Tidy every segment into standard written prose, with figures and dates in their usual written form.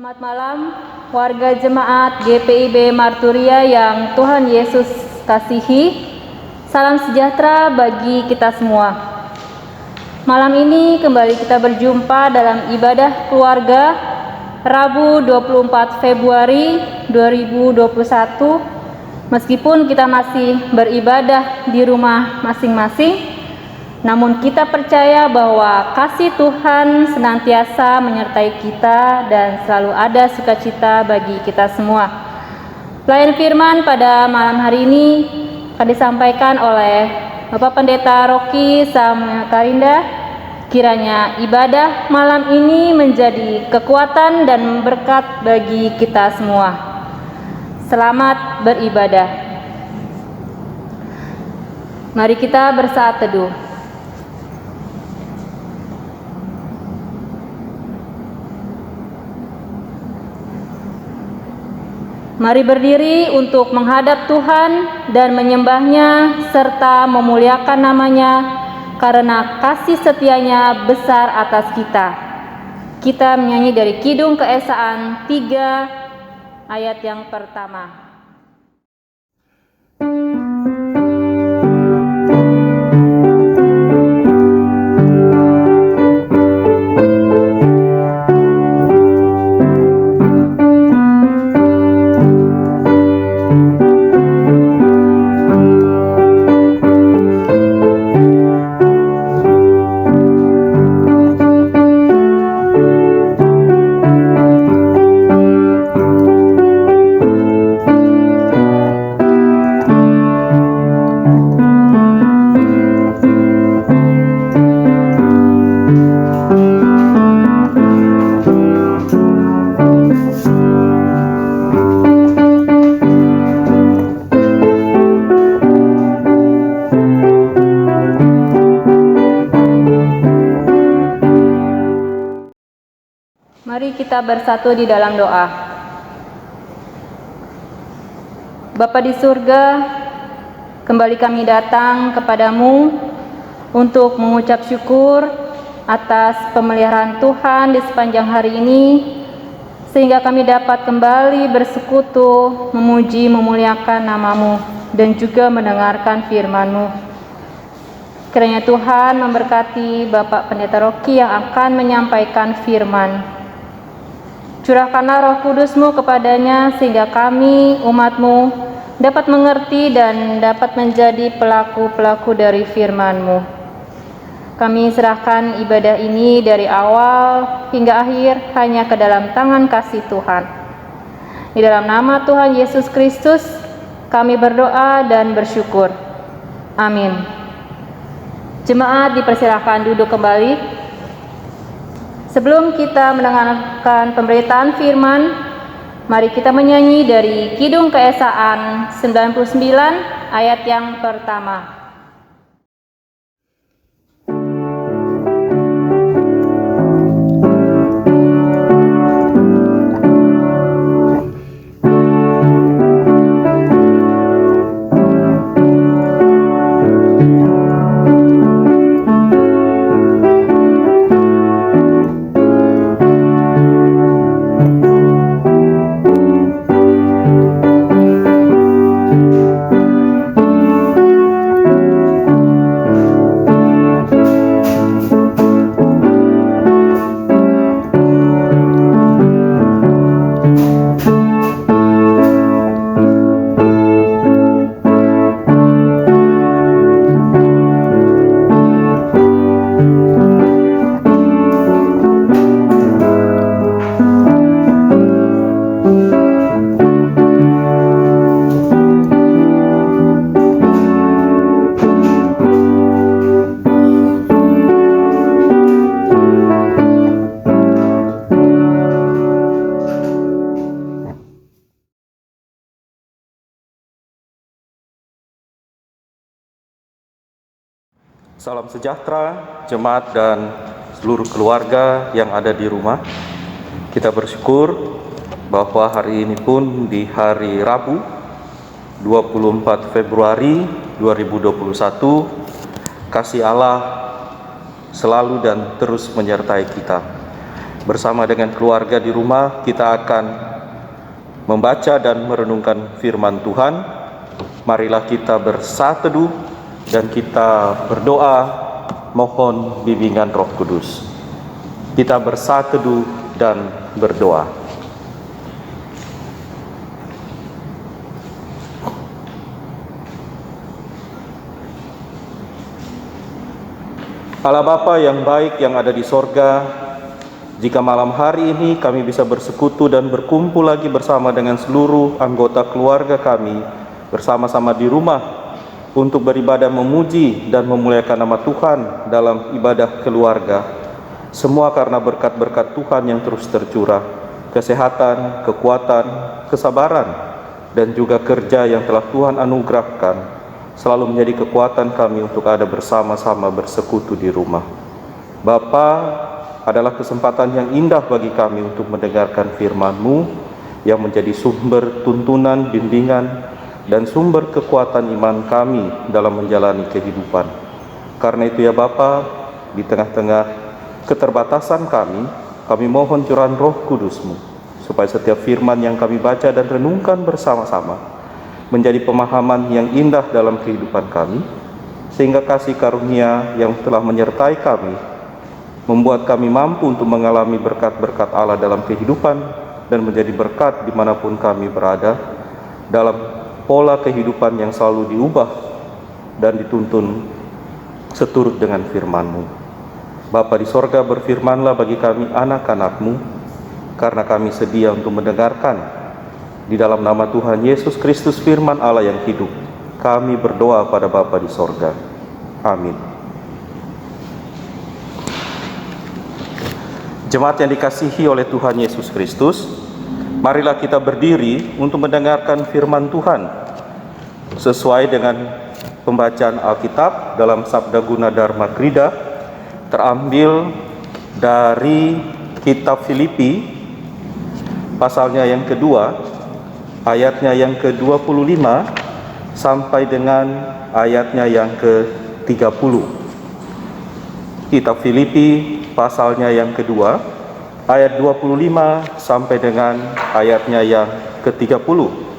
Selamat malam warga jemaat GPIB Marturia yang Tuhan Yesus kasihi. Salam sejahtera bagi kita semua. Malam ini kembali kita berjumpa dalam ibadah keluarga Rabu 24 Februari 2021. Meskipun kita masih beribadah di rumah masing-masing, namun kita percaya bahwa kasih Tuhan senantiasa menyertai kita dan selalu ada sukacita bagi kita semua. Pelayan firman pada malam hari ini akan disampaikan oleh Bapak Pendeta Rocky Samuel Karinda. Kiranya ibadah malam ini menjadi kekuatan dan berkat bagi kita semua. Selamat beribadah. Mari kita bersaat teduh. Mari berdiri untuk menghadap Tuhan dan menyembah-Nya serta memuliakan nama-Nya karena kasih setia-Nya besar atas kita. Kita menyanyi dari Kidung Keesaan 3 ayat yang pertama. Mari kita bersatu di dalam doa. Bapa di surga, kembali kami datang kepadamu untuk mengucap syukur atas pemeliharaan Tuhan di sepanjang hari ini, sehingga kami dapat kembali bersekutu, memuji, memuliakan nama-Mu, dan juga mendengarkan firman-Mu. Kiranya Tuhan memberkati Bapak Pendeta Rocky yang akan menyampaikan firman. Curahkanlah Roh Kudus-Mu kepadanya sehingga kami, umat-Mu, dapat mengerti dan dapat menjadi pelaku-pelaku dari firman-Mu. Kami serahkan ibadah ini dari awal hingga akhir hanya ke dalam tangan kasih Tuhan. Di dalam nama Tuhan Yesus Kristus, kami berdoa dan bersyukur. Amin. Jemaat dipersilakan duduk kembali. Sebelum kita mendengarkan pemberitaan firman, mari kita menyanyi dari Kidung Keesaan 99 ayat yang pertama. Salam sejahtera, jemaat dan seluruh keluarga yang ada di rumah. Kita bersyukur bahwa hari ini pun di hari Rabu 24 Februari 2021, kasih Allah selalu dan terus menyertai kita. Bersama dengan keluarga di rumah, kita akan membaca dan merenungkan firman Tuhan. Marilah kita bersatu teduh dan kita berdoa mohon bimbingan Roh Kudus. Kita bersatu teduh dan berdoa. Allah Bapa yang baik yang ada di sorga, jika malam hari ini kami bisa bersekutu dan berkumpul lagi bersama dengan seluruh anggota keluarga kami, bersama-sama di rumah, untuk beribadah memuji dan memuliakan nama Tuhan dalam ibadah keluarga, semua karena berkat-berkat Tuhan yang terus tercurah, kesehatan, kekuatan, kesabaran, dan juga kerja yang telah Tuhan anugerahkan, selalu menjadi kekuatan kami untuk ada bersama-sama bersekutu di rumah. Bapa, adalah kesempatan yang indah bagi kami untuk mendengarkan firman-Mu yang menjadi sumber tuntunan, bimbingan, dan sumber kekuatan iman kami dalam menjalani kehidupan. Karena itu ya Bapa, di tengah-tengah keterbatasan kami mohon curahan Roh Kudus-Mu, supaya setiap firman yang kami baca dan renungkan bersama-sama menjadi pemahaman yang indah dalam kehidupan kami, sehingga kasih karunia yang telah menyertai kami membuat kami mampu untuk mengalami berkat-berkat Allah dalam kehidupan dan menjadi berkat dimanapun kami berada dalam pola kehidupan yang selalu diubah dan dituntun seturut dengan firman-Mu. Bapa di sorga, berfirmanlah bagi kami anak-anak-Mu, karena kami sedia untuk mendengarkan. Di dalam nama Tuhan Yesus Kristus, firman Allah yang hidup, kami berdoa pada Bapa di sorga. Amin. Jemaat yang dikasihi oleh Tuhan Yesus Kristus, marilah kita berdiri untuk mendengarkan firman Tuhan sesuai dengan pembacaan Alkitab dalam Sabda Guna Dharma Krida, terambil dari kitab Filipi pasalnya yang kedua, ayatnya yang ke-25 sampai dengan ayatnya yang ke-30. Kitab Filipi pasalnya yang kedua, ayat 25 sampai dengan ayatnya yang ke-30.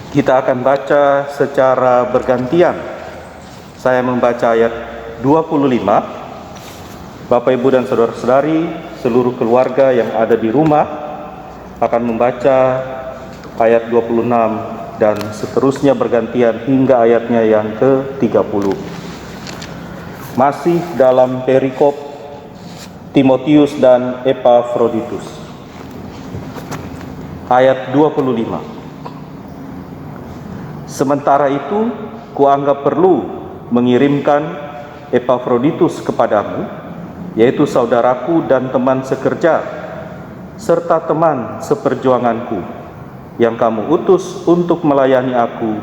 Kita akan baca secara bergantian. Saya membaca ayat 25. Bapak, Ibu, dan saudara-saudari, seluruh keluarga yang ada di rumah akan membaca ayat 26 dan seterusnya bergantian hingga ayatnya yang ke-30. Masih dalam perikop Timotius dan Epafroditus. Ayat 25. Sementara itu, kuanggap perlu mengirimkan Epafroditus kepadamu, yaitu saudaraku dan teman sekerja, serta teman seperjuanganku, yang kamu utus untuk melayani aku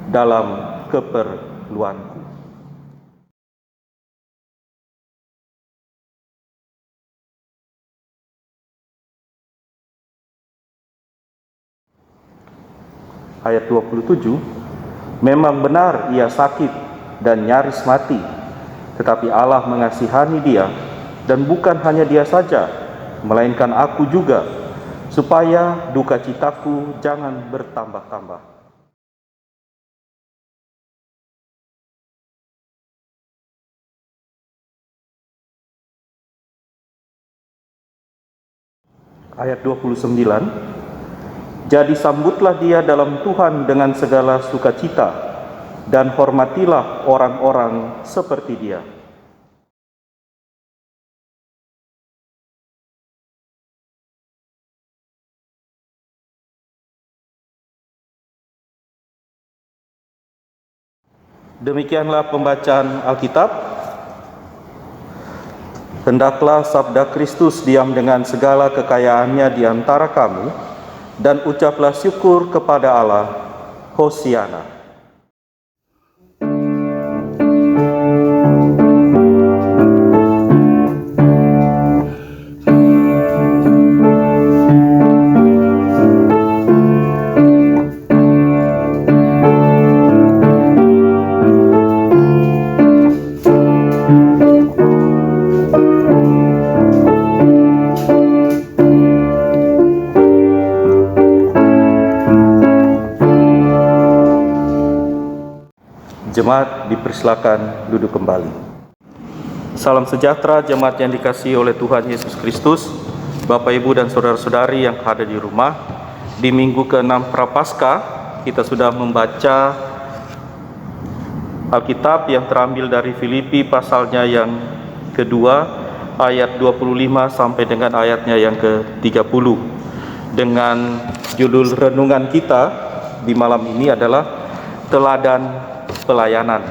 dalam keperluanku. Ayat 27, memang benar ia sakit dan nyaris mati, tetapi Allah mengasihani dia, dan bukan hanya dia saja, melainkan aku juga, supaya duka citaku jangan bertambah-tambah. Ayat 29, jadi sambutlah dia dalam Tuhan dengan segala sukacita, dan hormatilah orang-orang seperti dia. Demikianlah pembacaan Alkitab. Hendaklah sabda Kristus diam dengan segala kekayaannya di antara kamu, dan ucaplah syukur kepada Allah. Hosiana. Jemaat dipersilakan duduk kembali. Salam sejahtera jemaat yang dikasihi oleh Tuhan Yesus Kristus, Bapak Ibu dan saudara-saudari yang ada di rumah. Di minggu ke-6 Prapaskah kita sudah membaca Alkitab yang terambil dari Filipi pasalnya yang kedua ayat 25 sampai dengan ayatnya yang ke-30. Dengan judul renungan kita di malam ini adalah teladan pelayanan.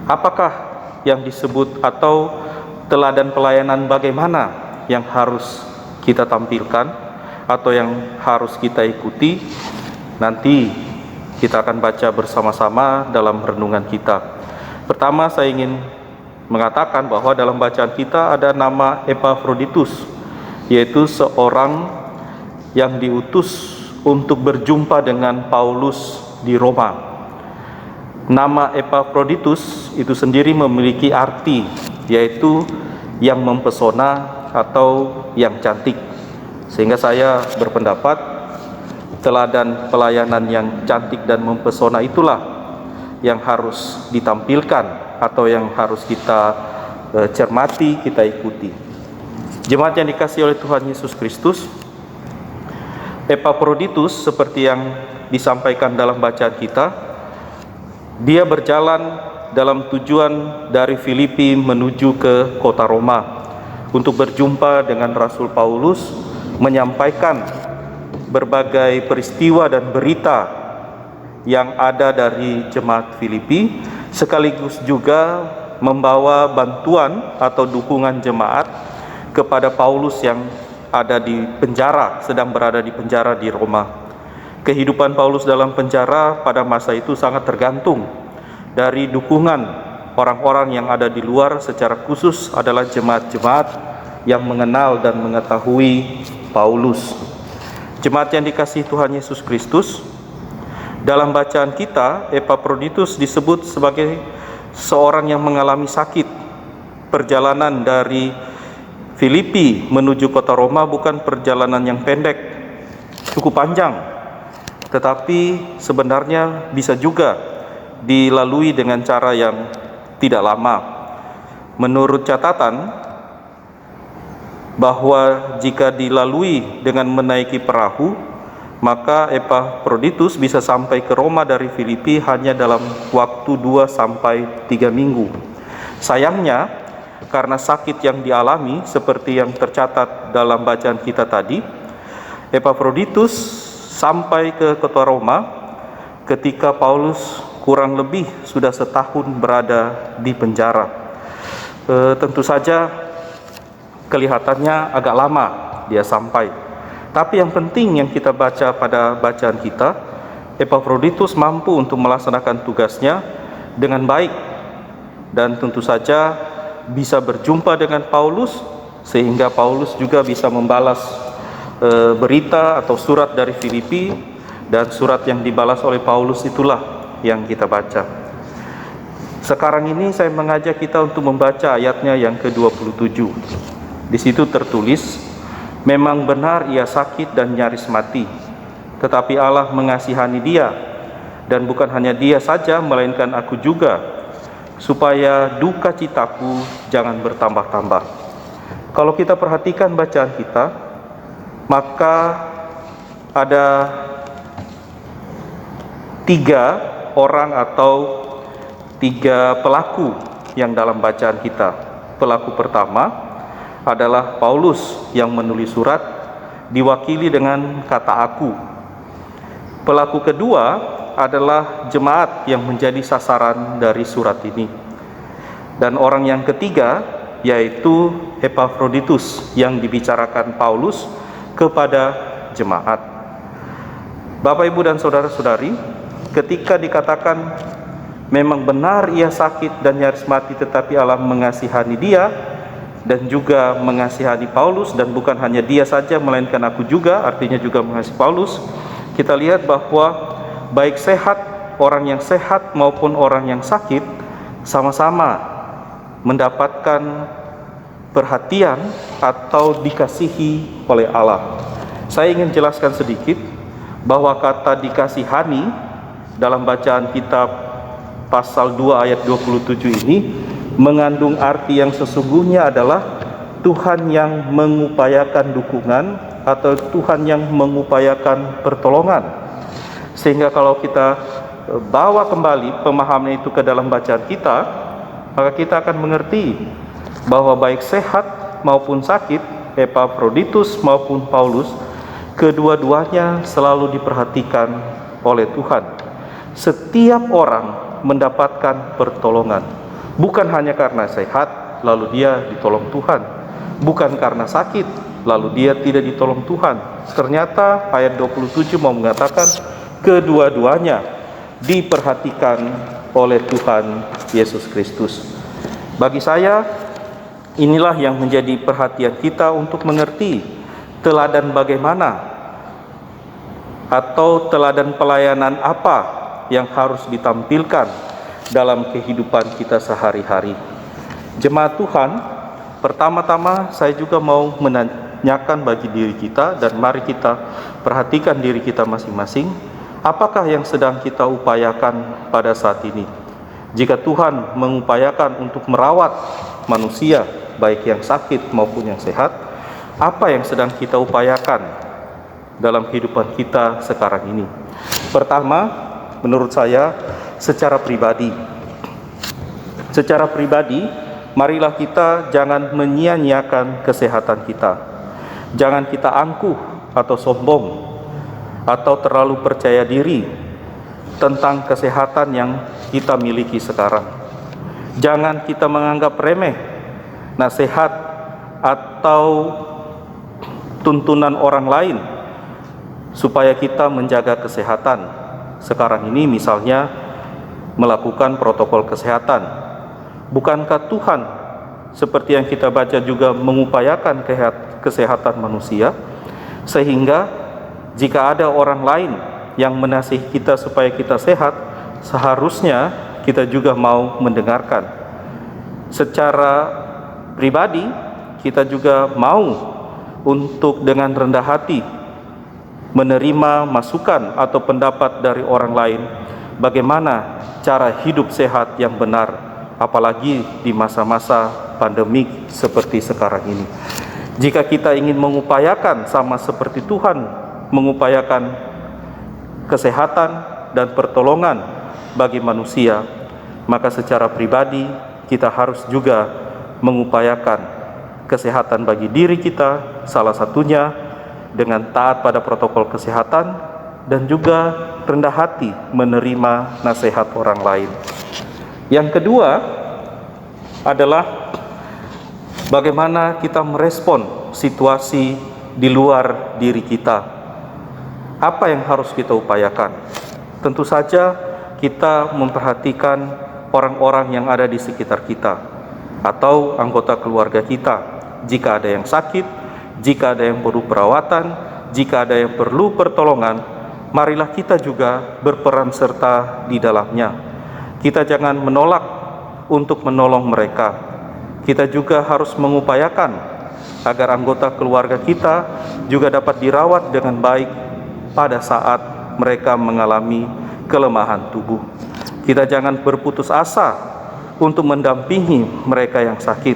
Apakah yang disebut atau teladan pelayanan bagaimana yang harus kita tampilkan atau yang harus kita ikuti? Nanti kita akan baca bersama-sama dalam renungan kita. Pertama, saya ingin mengatakan bahwa dalam bacaan kita ada nama Epafroditus, yaitu seorang yang diutus untuk berjumpa dengan Paulus di Roma. Nama Epafroditus itu sendiri memiliki arti, yaitu yang mempesona atau yang cantik. Sehingga saya berpendapat teladan pelayanan yang cantik dan mempesona itulah yang harus ditampilkan atau yang harus kita cermati, kita ikuti. Jemaat yang dikasihi oleh Tuhan Yesus Kristus, Epafroditus seperti yang disampaikan dalam bacaan kita, dia berjalan dalam tujuan dari Filipi menuju ke kota Roma untuk berjumpa dengan Rasul Paulus, menyampaikan berbagai peristiwa dan berita yang ada dari jemaat Filipi, sekaligus juga membawa bantuan atau dukungan jemaat kepada Paulus yang ada di penjara, sedang berada di penjara di Roma. Kehidupan Paulus dalam penjara pada masa itu sangat tergantung dari dukungan orang-orang yang ada di luar, secara khusus adalah jemaat-jemaat yang mengenal dan mengetahui Paulus. Jemaat yang dikasihi Tuhan Yesus Kristus, dalam bacaan kita Epafroditus disebut sebagai seorang yang mengalami sakit. Perjalanan dari Filipi menuju kota Roma bukan perjalanan yang pendek, cukup panjang, tetapi sebenarnya bisa juga dilalui dengan cara yang tidak lama. Menurut catatan, bahwa jika dilalui dengan menaiki perahu, maka Epafroditus bisa sampai ke Roma dari Filipi hanya dalam waktu 2 sampai 3 minggu. Sayangnya, karena sakit yang dialami seperti yang tercatat dalam bacaan kita tadi, Epafroditus sampai ke kota Roma ketika Paulus kurang lebih sudah setahun berada di penjara. Tentu saja kelihatannya agak lama dia sampai. Tapi yang penting yang kita baca pada bacaan kita, Epafroditus mampu untuk melaksanakan tugasnya dengan baik dan tentu saja bisa berjumpa dengan Paulus, sehingga Paulus juga bisa membalas berita atau surat dari Filipi, dan surat yang dibalas oleh Paulus itulah yang kita baca. Sekarang ini saya mengajak kita untuk membaca ayatnya yang ke-27. Di situ tertulis, memang benar ia sakit dan nyaris mati, tetapi Allah mengasihani dia, dan bukan hanya dia saja, melainkan aku juga, supaya duka citaku jangan bertambah-tambah. Kalau kita perhatikan bacaan kita, maka ada 3 orang atau 3 pelaku yang dalam bacaan kita. Pelaku pertama adalah Paulus yang menulis surat, diwakili dengan kata aku. Pelaku kedua adalah jemaat yang menjadi sasaran dari surat ini. Dan orang yang ketiga yaitu Epafroditus yang dibicarakan Paulus kepada jemaat. Bapak, Ibu, dan saudara-saudari, ketika dikatakan memang benar ia sakit dan nyaris mati, tetapi Allah mengasihani dia dan juga mengasihani Paulus, dan bukan hanya dia saja, melainkan aku juga, artinya juga mengasihi Paulus. Kita lihat bahwa baik sehat, orang yang sehat maupun orang yang sakit sama-sama mendapatkan perhatian atau dikasihi oleh Allah. Saya ingin jelaskan sedikit bahwa kata dikasihani dalam bacaan kitab pasal 2 ayat 27 ini mengandung arti yang sesungguhnya adalah Tuhan yang mengupayakan dukungan atau Tuhan yang mengupayakan pertolongan. Sehingga kalau kita bawa kembali pemahaman itu ke dalam bacaan kita, maka kita akan mengerti bahwa baik sehat maupun sakit, Epafroditus maupun Paulus, kedua-duanya selalu diperhatikan oleh Tuhan. Setiap orang mendapatkan pertolongan, bukan hanya karena sehat lalu dia ditolong Tuhan, bukan karena sakit lalu dia tidak ditolong Tuhan. Ternyata ayat 27 mau mengatakan kedua-duanya diperhatikan oleh Tuhan Yesus Kristus. Bagi saya, inilah yang menjadi perhatian kita untuk mengerti teladan bagaimana atau teladan pelayanan apa yang harus ditampilkan dalam kehidupan kita sehari-hari. Jemaat Tuhan, pertama-tama saya juga mau menanyakan bagi diri kita, dan mari kita perhatikan diri kita masing-masing, apakah yang sedang kita upayakan pada saat ini? Jika Tuhan mengupayakan untuk merawat manusia, baik yang sakit maupun yang sehat, apa yang sedang kita upayakan dalam kehidupan kita sekarang ini? Pertama, menurut saya, secara pribadi, marilah kita jangan menyia-nyiakan kesehatan kita. Jangan kita angkuh atau sombong atau terlalu percaya diri tentang kesehatan yang kita miliki sekarang. Jangan kita menganggap remeh nasihat atau tuntunan orang lain supaya kita menjaga kesehatan. Sekarang ini misalnya melakukan protokol kesehatan. Bukankah Tuhan seperti yang kita baca juga mengupayakan kesehatan manusia, sehingga jika ada orang lain yang menasihi kita supaya kita sehat, seharusnya kita juga mau mendengarkan. Secara pribadi, kita juga mau untuk dengan rendah hati menerima masukan atau pendapat dari orang lain bagaimana cara hidup sehat yang benar, apalagi di masa-masa pandemik seperti sekarang ini. Jika kita ingin mengupayakan sama seperti Tuhan mengupayakan kesehatan dan pertolongan bagi manusia, maka secara pribadi kita harus juga mengupayakan kesehatan bagi diri kita, salah satunya dengan taat pada protokol kesehatan dan juga rendah hati menerima nasihat orang lain. Yang kedua adalah bagaimana kita merespon situasi di luar diri kita. Apa yang harus kita upayakan? Tentu saja kita memperhatikan orang-orang yang ada di sekitar kita atau anggota keluarga kita. Jika ada yang sakit, jika ada yang perlu perawatan, jika ada yang perlu pertolongan, marilah kita juga berperan serta di dalamnya. Kita jangan menolak untuk menolong mereka. Kita juga harus mengupayakan agar anggota keluarga kita juga dapat dirawat dengan baik pada saat mereka mengalami kelemahan tubuh. Kita jangan berputus asa untuk mendampingi mereka yang sakit,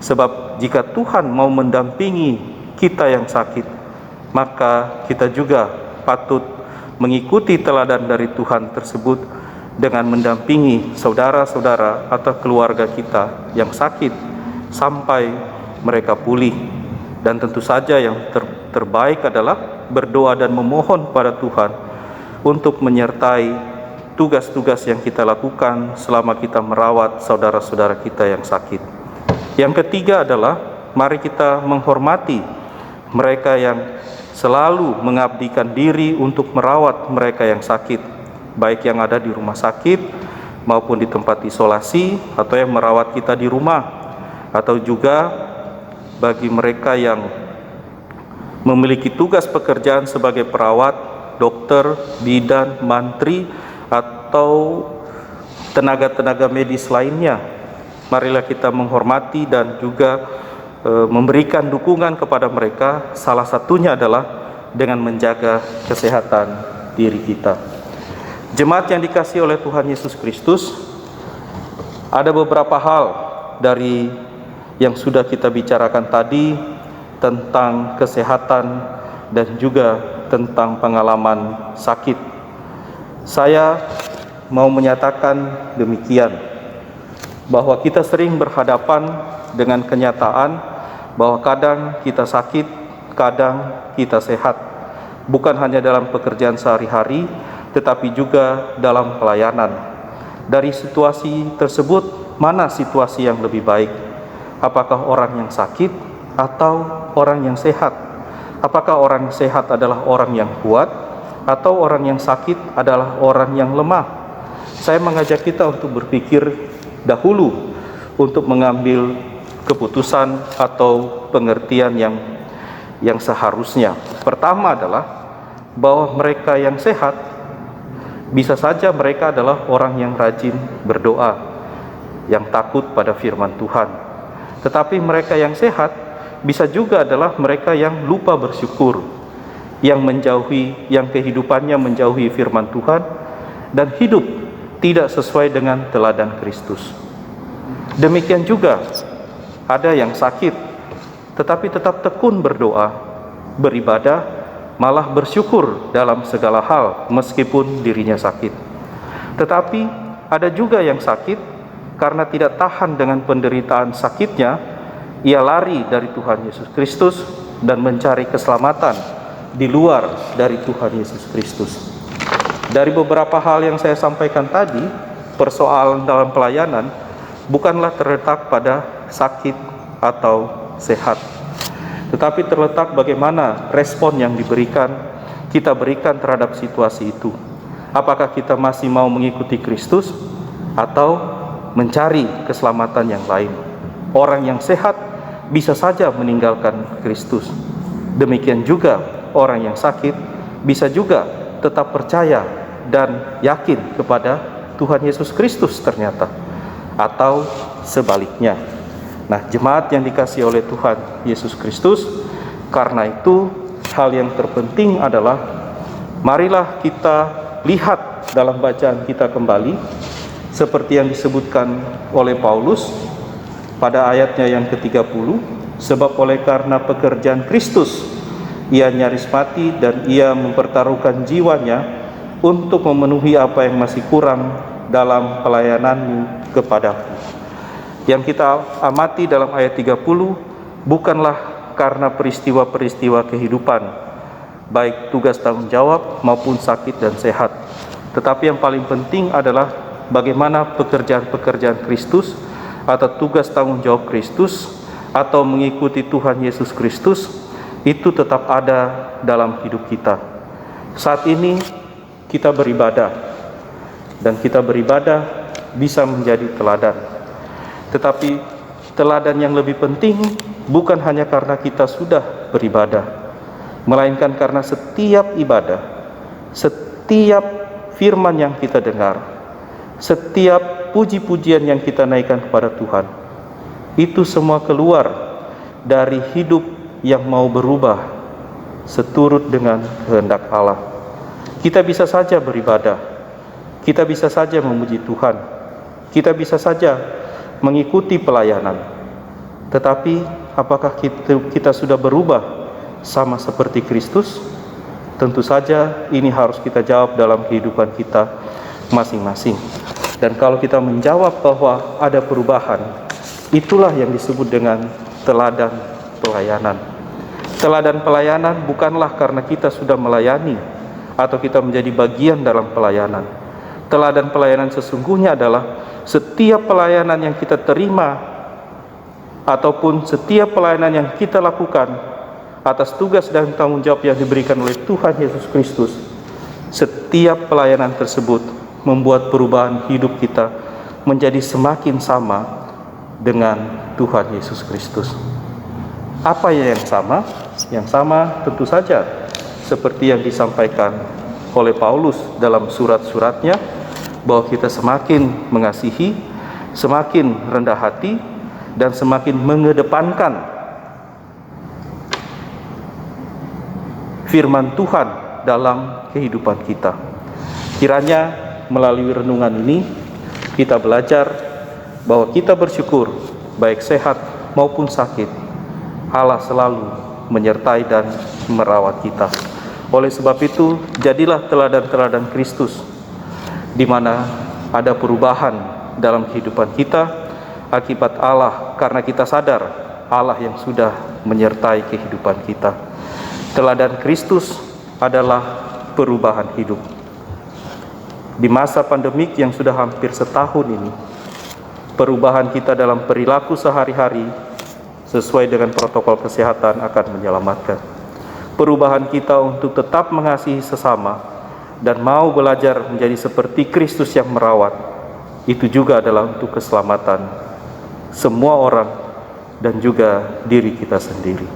sebab jika Tuhan mau mendampingi kita yang sakit, maka kita juga patut mengikuti teladan dari Tuhan tersebut dengan mendampingi saudara-saudara atau keluarga kita yang sakit sampai mereka pulih. Dan tentu saja yang terbaik adalah berdoa dan memohon pada Tuhan untuk menyertai tugas-tugas yang kita lakukan selama kita merawat saudara-saudara kita yang sakit. Yang ketiga adalah mari kita menghormati mereka yang selalu mengabdikan diri untuk merawat mereka yang sakit, baik yang ada di rumah sakit maupun di tempat isolasi, atau yang merawat kita di rumah, atau juga bagi mereka yang memiliki tugas pekerjaan sebagai perawat, dokter, bidan, mantri, atau tenaga-tenaga medis lainnya. Marilah kita menghormati dan juga memberikan dukungan kepada mereka, salah satunya adalah dengan menjaga kesehatan diri kita. Jemaat yang dikasihi oleh Tuhan Yesus Kristus, ada beberapa hal dari yang sudah kita bicarakan tadi tentang kesehatan dan juga tentang pengalaman sakit. Saya mau menyatakan demikian, bahwa kita sering berhadapan dengan kenyataan bahwa kadang kita sakit, kadang kita sehat. Bukan hanya dalam pekerjaan sehari-hari, tetapi juga dalam pelayanan. Dari situasi tersebut, mana situasi yang lebih baik? Apakah orang yang sakit atau orang yang sehat? Apakah orang yang sehat adalah orang yang kuat atau orang yang sakit adalah orang yang lemah? Saya mengajak kita untuk berpikir dahulu untuk mengambil keputusan atau pengertian yang seharusnya. Pertama adalah bahwa mereka yang sehat bisa saja mereka adalah orang yang rajin berdoa, yang takut pada firman Tuhan. Tetapi mereka yang sehat bisa juga adalah mereka yang lupa bersyukur, yang kehidupannya menjauhi firman Tuhan dan hidup tidak sesuai dengan teladan Kristus. Demikian juga ada yang sakit tetapi tetap tekun berdoa, beribadah, malah bersyukur dalam segala hal meskipun dirinya sakit. Tetapi ada juga yang sakit karena tidak tahan dengan penderitaan sakitnya, ia lari dari Tuhan Yesus Kristus dan mencari keselamatan di luar dari Tuhan Yesus Kristus. Dari beberapa hal yang saya sampaikan tadi, persoalan dalam pelayanan bukanlah terletak pada sakit atau sehat, tetapi terletak bagaimana respon yang kita berikan terhadap situasi itu. Apakah kita masih mau mengikuti Kristus atau mencari keselamatan yang lain? Orang yang sehat bisa saja meninggalkan Kristus. Demikian juga orang yang sakit bisa juga tetap percaya dan yakin kepada Tuhan Yesus Kristus ternyata, atau sebaliknya. Nah, jemaat yang dikasihi oleh Tuhan Yesus Kristus, karena itu hal yang terpenting adalah marilah kita lihat dalam bacaan kita kembali seperti yang disebutkan oleh Paulus pada ayatnya yang ke-30, sebab oleh karena pekerjaan Kristus ia nyaris mati dan ia mempertaruhkan jiwanya untuk memenuhi apa yang masih kurang dalam pelayananmu kepadaku. Yang kita amati dalam ayat 30 bukanlah karena peristiwa-peristiwa kehidupan, baik tugas tanggung jawab maupun sakit dan sehat. Tetapi yang paling penting adalah bagaimana pekerjaan-pekerjaan Kristus atau tugas tanggung jawab Kristus atau mengikuti Tuhan Yesus Kristus itu tetap ada dalam hidup kita. Saat ini kita beribadah, dan kita beribadah bisa menjadi teladan. Tetapi teladan yang lebih penting bukan hanya karena kita sudah beribadah, melainkan karena setiap ibadah, setiap firman yang kita dengar, setiap puji-pujian yang kita naikkan kepada Tuhan, itu semua keluar dari hidup yang mau berubah seturut dengan kehendak Allah. Kita bisa saja beribadah, kita bisa saja memuji Tuhan, kita bisa saja mengikuti pelayanan. Tetapi apakah kita sudah berubah sama seperti Kristus? Tentu saja ini harus kita jawab dalam kehidupan kita masing-masing. Dan kalau kita menjawab bahwa ada perubahan, itulah yang disebut dengan teladan pelayanan. Teladan pelayanan bukanlah karena kita sudah melayani atau kita menjadi bagian dalam pelayanan. Teladan pelayanan sesungguhnya adalah setiap pelayanan yang kita terima ataupun setiap pelayanan yang kita lakukan atas tugas dan tanggung jawab yang diberikan oleh Tuhan Yesus Kristus, setiap pelayanan tersebut membuat perubahan hidup kita menjadi semakin sama dengan Tuhan Yesus Kristus. Apa yang sama? Yang sama tentu saja seperti yang disampaikan oleh Paulus dalam surat-suratnya, bahwa kita semakin mengasihi, semakin rendah hati, dan semakin mengedepankan firman Tuhan dalam kehidupan kita. Kiranya melalui renungan ini kita belajar bahwa kita bersyukur baik sehat maupun sakit, Allah selalu menyertai dan merawat kita. Oleh sebab itu, jadilah teladan-teladan Kristus, di mana ada perubahan dalam kehidupan kita akibat Allah, karena kita sadar Allah yang sudah menyertai kehidupan kita. Teladan Kristus adalah perubahan hidup. Di masa pandemik yang sudah hampir setahun ini, perubahan kita dalam perilaku sehari-hari sesuai dengan protokol kesehatan akan menyelamatkan. Perubahan kita untuk tetap mengasihi sesama dan mau belajar menjadi seperti Kristus yang merawat, itu juga adalah untuk keselamatan semua orang dan juga diri kita sendiri.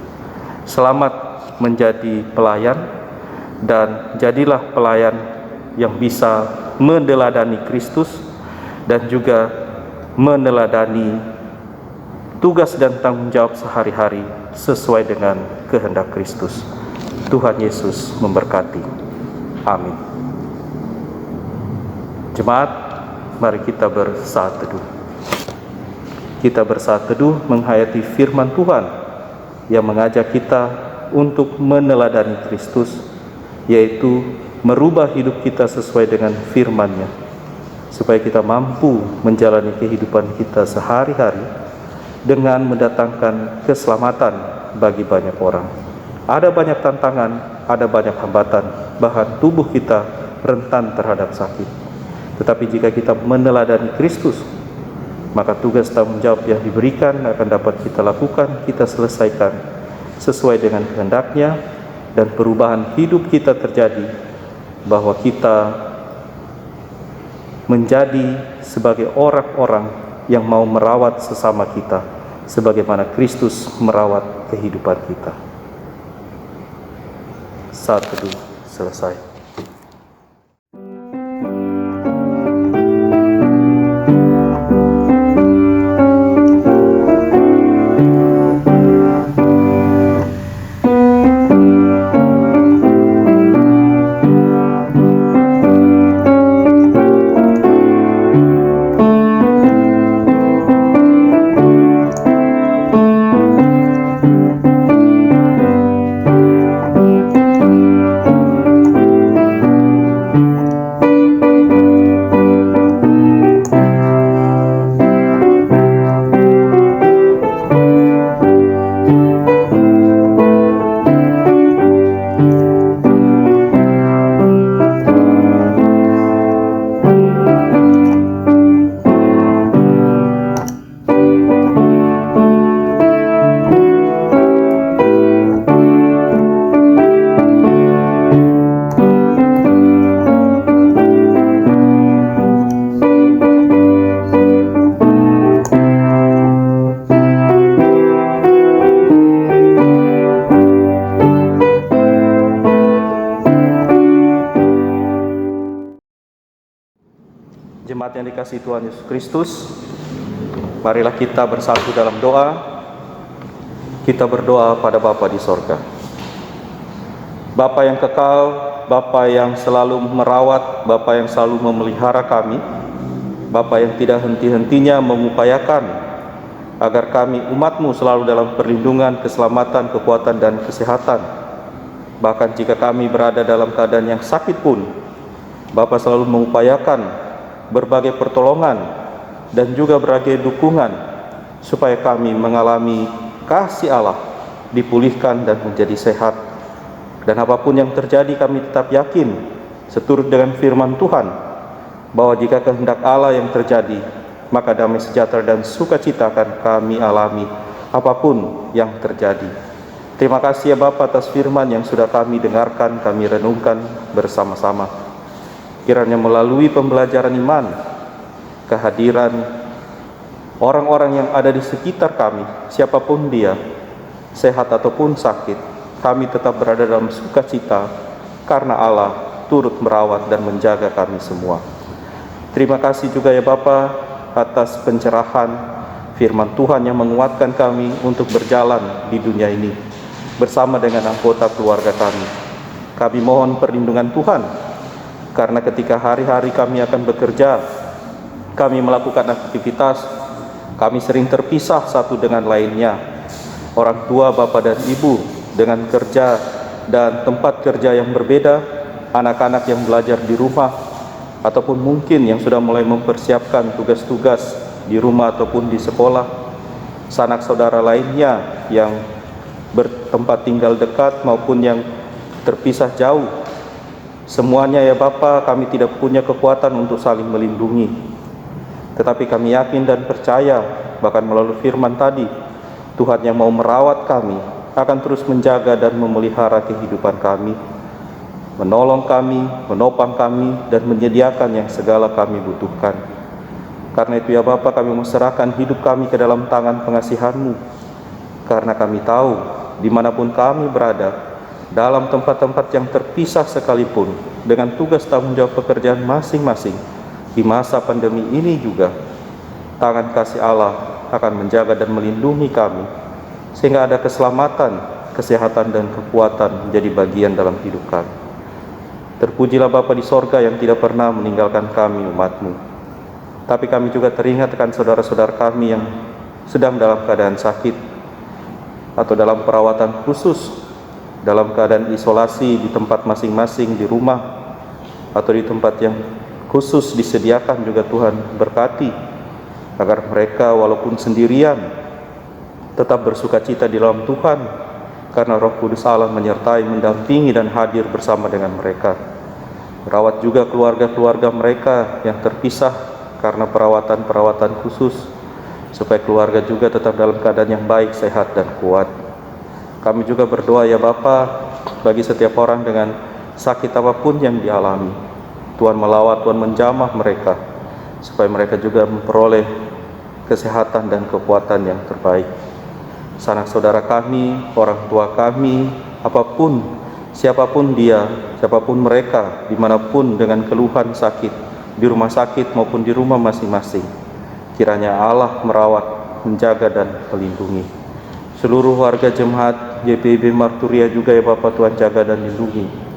Selamat menjadi pelayan, dan jadilah pelayan yang bisa meneladani Kristus dan juga meneladani tugas dan tanggung jawab sehari-hari sesuai dengan kehendak Kristus. Tuhan Yesus memberkati. Amin. Jemaat, mari kita bersaat teduh. Kita bersaat teduh menghayati firman Tuhan yang mengajak kita untuk meneladani Kristus, yaitu merubah hidup kita sesuai dengan firman-Nya, supaya kita mampu menjalani kehidupan kita sehari-hari dengan mendatangkan keselamatan bagi banyak orang. Ada banyak tantangan, ada banyak hambatan, bahkan tubuh kita rentan terhadap sakit. Tetapi jika kita meneladani Kristus, maka tugas tanggung jawab yang diberikan akan dapat kita lakukan, kita selesaikan sesuai dengan kehendak-Nya, dan perubahan hidup kita terjadi, bahwa kita menjadi sebagai orang-orang yang mau merawat sesama kita, sebagaimana Kristus merawat kehidupan kita. Saat teduh selesai. Jemaat yang dikasihi Tuhan Yesus Kristus, marilah kita bersatu dalam doa. Kita berdoa pada Bapa di sorga. Bapa yang kekal, Bapa yang selalu merawat, Bapa yang selalu memelihara kami, Bapa yang tidak henti-hentinya mengupayakan agar kami umat-Mu selalu dalam perlindungan, keselamatan, kekuatan, dan kesehatan. Bahkan jika kami berada dalam keadaan yang sakit pun, Bapa selalu mengupayakan berbagai pertolongan dan juga berbagai dukungan supaya kami mengalami kasih Allah, dipulihkan dan menjadi sehat. Dan apapun yang terjadi, kami tetap yakin seturut dengan firman Tuhan bahwa jika kehendak Allah yang terjadi, maka damai sejahtera dan sukacita akan kami alami apapun yang terjadi. Terima kasih ya Bapa atas firman yang sudah kami dengarkan, kami renungkan bersama-sama. Kiranya melalui pembelajaran iman, kehadiran orang-orang yang ada di sekitar kami, siapapun dia, sehat ataupun sakit, kami tetap berada dalam sukacita karena Allah turut merawat dan menjaga kami semua. Terima kasih juga ya Bapa atas pencerahan firman Tuhan yang menguatkan kami untuk berjalan di dunia ini bersama dengan anggota keluarga kami. Kami mohon perlindungan Tuhan Karena ketika hari-hari kami akan bekerja, kami melakukan aktivitas, kami sering terpisah satu dengan lainnya. Orang tua, bapak dan ibu dengan kerja dan tempat kerja yang berbeda, anak-anak yang belajar di rumah, ataupun mungkin yang sudah mulai mempersiapkan tugas-tugas di rumah ataupun di sekolah, sanak saudara lainnya yang bertempat tinggal dekat maupun yang terpisah jauh. Semuanya ya Bapa, kami tidak punya kekuatan untuk saling melindungi. Tetapi kami yakin dan percaya, bahkan melalui firman tadi, Tuhan yang mau merawat kami akan terus menjaga dan memelihara kehidupan kami, menolong kami, menopang kami, dan menyediakan yang segala kami butuhkan. Karena itu ya Bapa, kami menserahkan hidup kami ke dalam tangan pengasihan-Mu. Karena kami tahu, dimanapun kami berada, dalam tempat-tempat yang terpisah sekalipun, dengan tugas tanggung jawab pekerjaan masing-masing, di masa pandemi ini juga, tangan kasih Allah akan menjaga dan melindungi kami, sehingga ada keselamatan, kesehatan, dan kekuatan menjadi bagian dalam hidup kami. Terpujilah Bapa di sorga yang tidak pernah meninggalkan kami umat-Mu. Tapi kami juga teringat akan saudara-saudara kami yang sedang dalam keadaan sakit, atau dalam perawatan khusus, dalam keadaan isolasi di tempat masing-masing, di rumah, atau di tempat yang khusus disediakan juga Tuhan berkati, agar mereka walaupun sendirian, tetap bersukacita di dalam Tuhan, karena Roh Kudus Allah menyertai, mendampingi, dan hadir bersama dengan mereka. Rawat juga keluarga-keluarga mereka yang terpisah karena perawatan-perawatan khusus, supaya keluarga juga tetap dalam keadaan yang baik, sehat, dan kuat. Kami juga berdoa ya Bapa, bagi setiap orang dengan sakit apapun yang dialami. Tuhan melawat, Tuhan menjamah mereka, supaya mereka juga memperoleh kesehatan dan kekuatan yang terbaik. Sanak saudara kami, orang tua kami, apapun, siapapun dia, siapapun mereka, dimanapun dengan keluhan sakit, di rumah sakit maupun di rumah masing-masing, kiranya Allah merawat, menjaga, dan melindungi. Seluruh warga jemaat YPIB Marturia juga ya Bapak, Tuhan jaga dan lindungi.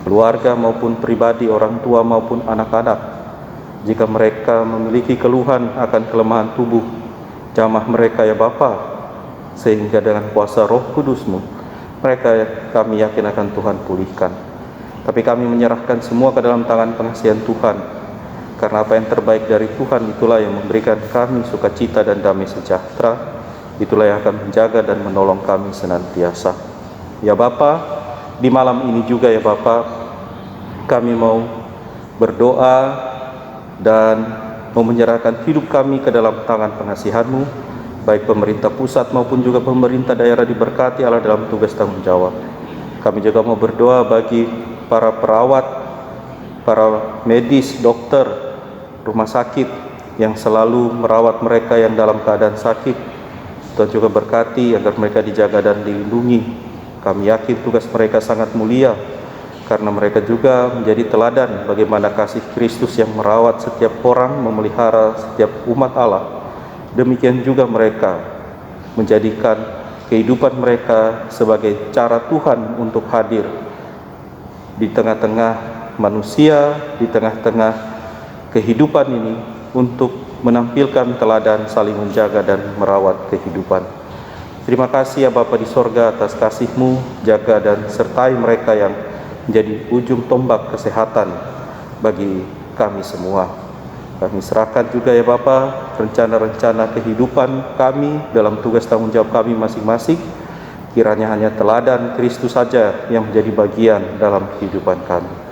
Keluarga maupun pribadi, orang tua maupun anak-anak, jika mereka memiliki keluhan akan kelemahan tubuh, jamah mereka ya Bapa, sehingga dengan kuasa Roh Kudus-Mu, mereka kami yakin akan Tuhan pulihkan. Tapi kami menyerahkan semua ke dalam tangan pengasihan Tuhan, karena apa yang terbaik dari Tuhan itulah yang memberikan kami sukacita dan damai sejahtera. Itulah yang akan menjaga dan menolong kami senantiasa. Ya Bapa, di malam ini juga ya Bapa, kami mau berdoa dan mau menyerahkan hidup kami ke dalam tangan pengasihan-Mu, baik pemerintah pusat maupun juga pemerintah daerah diberkati Allah dalam tugas tanggung jawab. Kami juga mau berdoa bagi para perawat, para medis, dokter, rumah sakit yang selalu merawat mereka yang dalam keadaan sakit. Tuhan juga berkati agar mereka dijaga dan dilindungi. Kami yakin tugas mereka sangat mulia, karena mereka juga menjadi teladan bagaimana kasih Kristus yang merawat setiap orang, memelihara setiap umat Allah. Demikian juga mereka menjadikan kehidupan mereka sebagai cara Tuhan untuk hadir di tengah-tengah manusia, di tengah-tengah kehidupan ini, untuk menampilkan teladan saling menjaga dan merawat kehidupan. Terima kasih ya Bapa di sorga atas kasih-Mu, jaga dan sertai mereka yang menjadi ujung tombak kesehatan bagi kami semua. Kami serahkan juga ya Bapa rencana-rencana kehidupan kami dalam tugas tanggung jawab kami masing-masing. Kiranya hanya teladan Kristus saja yang menjadi bagian dalam kehidupan kami.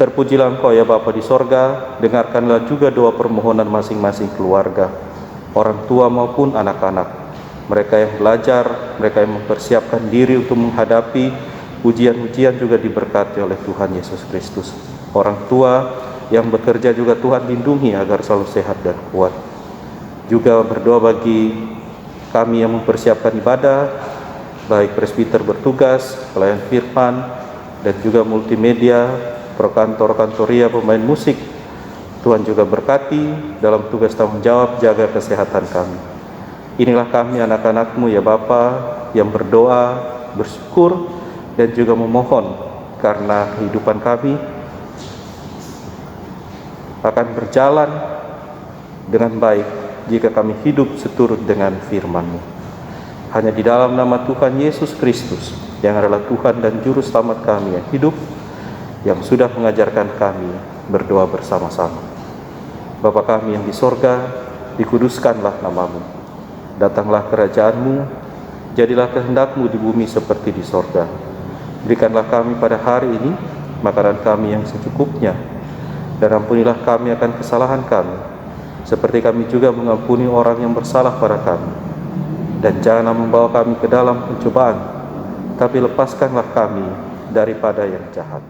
Terpujilah Engkau ya Bapa di sorga, dengarkanlah juga doa permohonan masing-masing keluarga, orang tua maupun anak-anak, mereka yang belajar, mereka yang mempersiapkan diri untuk menghadapi ujian-ujian juga diberkati oleh Tuhan Yesus Kristus. Orang tua yang bekerja juga Tuhan lindungi agar selalu sehat dan kuat. Juga berdoa bagi kami yang mempersiapkan ibadah, baik presbiter bertugas, pelayan firman, dan juga multimedia, kantor-kantoria, pemain musik. Tuhan juga berkati dalam tugas tanggung jawab jaga kesehatan kami. Inilah kami anak-anak-Mu ya Bapa, yang berdoa, bersyukur, dan juga memohon karena kehidupan kami akan berjalan dengan baik jika kami hidup seturut dengan firman-Mu. Hanya di dalam nama Tuhan Yesus Kristus, yang adalah Tuhan dan Juru Selamat kami yang hidup, yang sudah mengajarkan kami berdoa bersama-sama. Bapa kami yang di sorga, dikuduskanlah nama-Mu. Datanglah kerajaan-Mu, jadilah kehendak-Mu di bumi seperti di sorga. Berikanlah kami pada hari ini makanan kami yang secukupnya, dan ampunilah kami akan kesalahan kami, seperti kami juga mengampuni orang yang bersalah pada kami. Dan janganlah membawa kami ke dalam pencobaan, tapi lepaskanlah kami daripada yang jahat.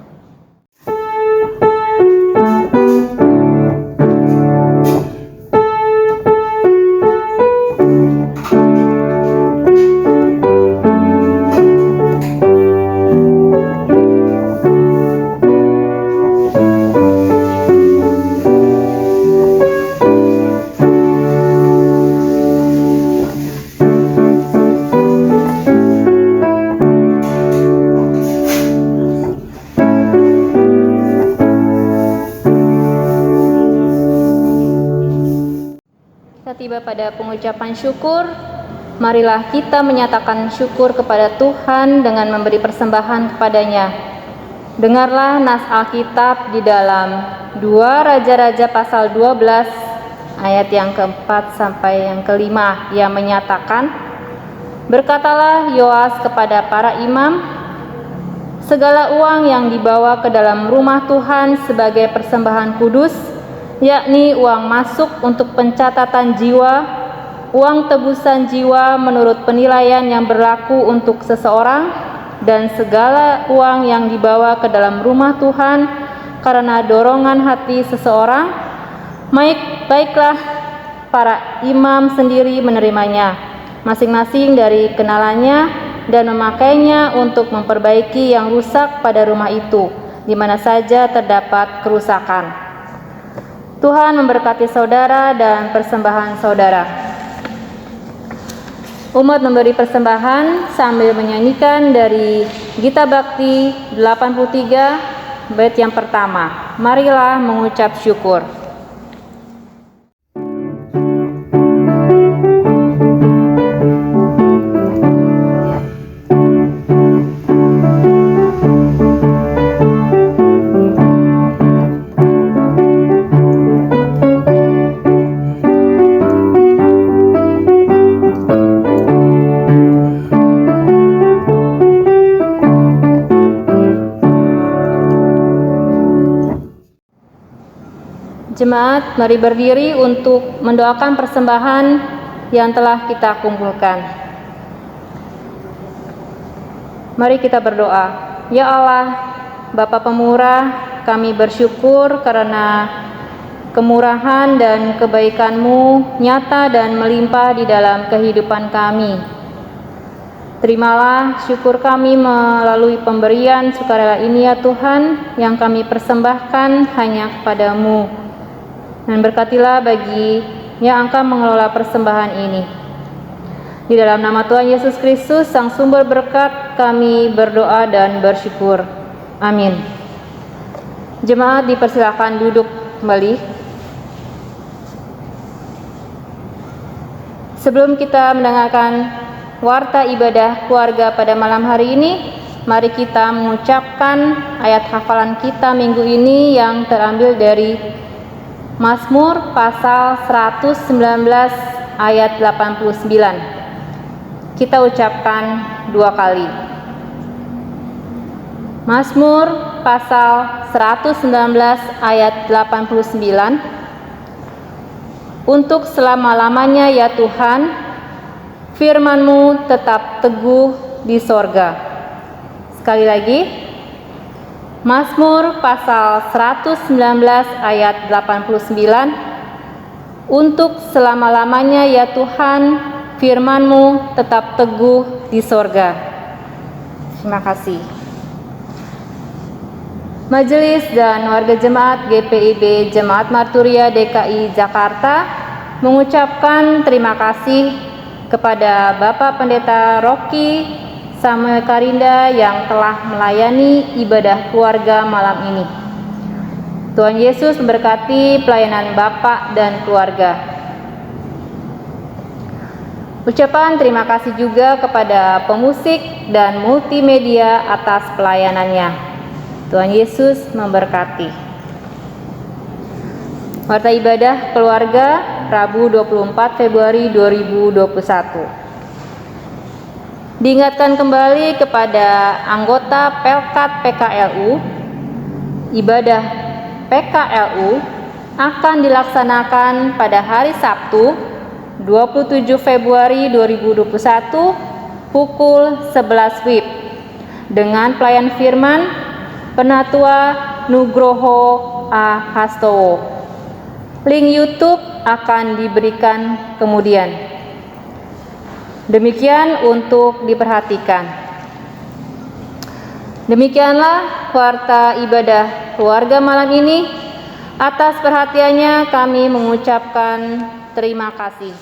Tiba pada pengucapan syukur, marilah kita menyatakan syukur kepada Tuhan dengan memberi persembahan kepadanya. Dengarlah nas Alkitab di dalam 2 Raja-Raja pasal 12 ayat yang keempat sampai yang kelima, yang menyatakan, berkatalah Yoas kepada para imam, segala uang yang dibawa ke dalam rumah Tuhan sebagai persembahan kudus, yakni uang masuk untuk pencatatan jiwa, uang tebusan jiwa menurut penilaian yang berlaku untuk seseorang, dan segala uang yang dibawa ke dalam rumah Tuhan karena dorongan hati seseorang, baiklah para imam sendiri menerimanya, masing-masing dari kenalannya, dan memakainya untuk memperbaiki yang rusak pada rumah itu, di mana saja terdapat kerusakan. Tuhan memberkati saudara dan persembahan saudara. Umat memberi persembahan sambil menyanyikan dari Gita Bakti 83 bait yang pertama. Marilah mengucap syukur. Jemaat, mari berdiri untuk mendoakan persembahan yang telah kita kumpulkan. Mari kita berdoa. Ya Allah, Bapa Pemurah, kami bersyukur karena kemurahan dan kebaikan-Mu nyata dan melimpah di dalam kehidupan kami. Terimalah syukur kami melalui pemberian sukarela ini ya Tuhan, yang kami persembahkan hanya kepada-Mu. Dan berkatilah bagi yang akan mengelola persembahan ini. Di dalam nama Tuhan Yesus Kristus, Sang Sumber Berkat, kami berdoa dan bersyukur. Amin. Jemaat dipersilakan duduk kembali. Sebelum kita mendengarkan warta ibadah keluarga pada malam hari ini, mari kita mengucapkan ayat hafalan kita minggu ini yang terambil dari Mazmur pasal 119 ayat 89. Kita ucapkan 2 kali. Mazmur pasal 119 ayat 89. Untuk selama-lamanya ya Tuhan, firman-Mu tetap teguh di sorga. Sekali lagi, Mazmur pasal 119 ayat 89. Untuk selama-lamanya ya Tuhan, firman-Mu tetap teguh di sorga. Terima kasih. Majelis dan warga jemaat GPIB Jemaat Marturia DKI Jakarta mengucapkan terima kasih kepada Bapak Pendeta Rocky Samuel Karinda yang telah melayani ibadah keluarga malam ini. Tuhan Yesus memberkati pelayanan Bapak dan keluarga. Ucapan terima kasih juga kepada pemusik dan multimedia atas pelayanannya. Tuhan Yesus memberkati. Warta ibadah keluarga Rabu 24 Februari 2021. Diingatkan kembali kepada anggota Pelkat PKLU, ibadah PKLU akan dilaksanakan pada hari Sabtu 27 Februari 2021 pukul 11 WIB dengan pelayan firman Penatua Nugroho A. Hastowo. Link YouTube akan diberikan kemudian. Demikian untuk diperhatikan. Demikianlah warta ibadah keluarga malam ini. Atas perhatiannya kami mengucapkan terima kasih.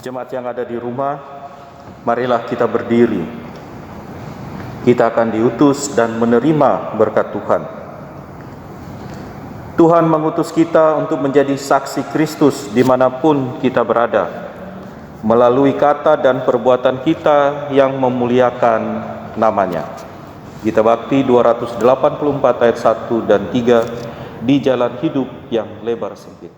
Jemaat yang ada di rumah, marilah kita berdiri. Kita akan diutus dan menerima berkat Tuhan. Tuhan mengutus kita untuk menjadi saksi Kristus dimanapun kita berada, melalui kata dan perbuatan kita yang memuliakan namanya. Gita Bakti 284 ayat 1 dan 3 di jalan hidup yang lebar sempit.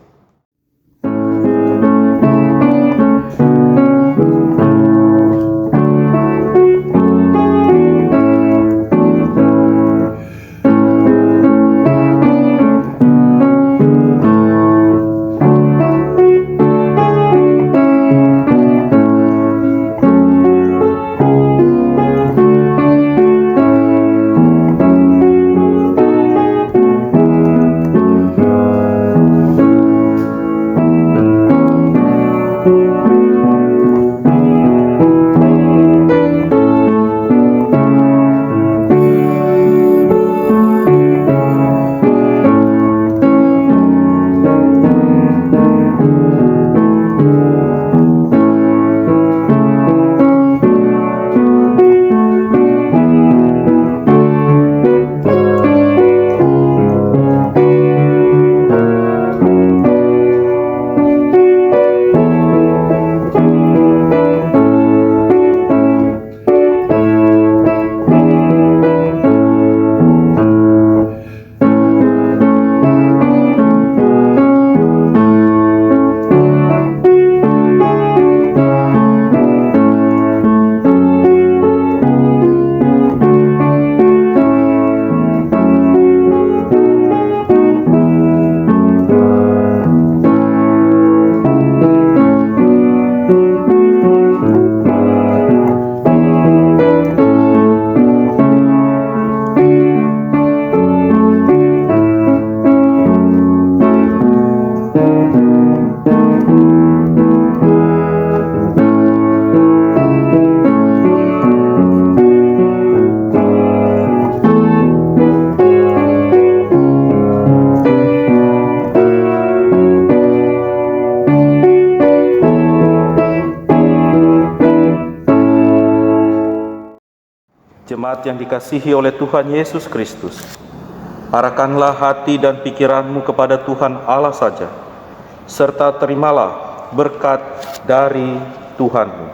Jemaat yang dikasihi oleh Tuhan Yesus Kristus, arahkanlah hati dan pikiranmu kepada Tuhan Allah saja, serta terimalah berkat dari Tuhanmu.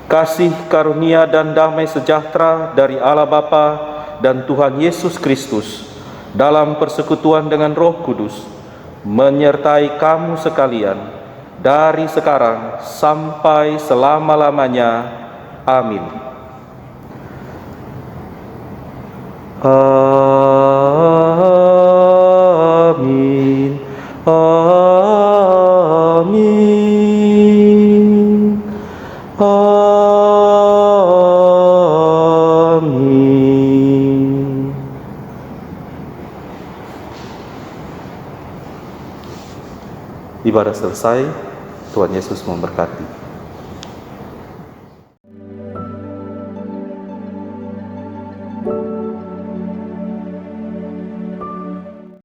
Kasih karunia dan damai sejahtera dari Allah Bapa dan Tuhan Yesus Kristus dalam persekutuan dengan Roh Kudus menyertai kamu sekalian dari sekarang sampai selama-lamanya. Amin. Amin. Amin. Amin. Ibadah selesai. Tuhan Yesus memberkati.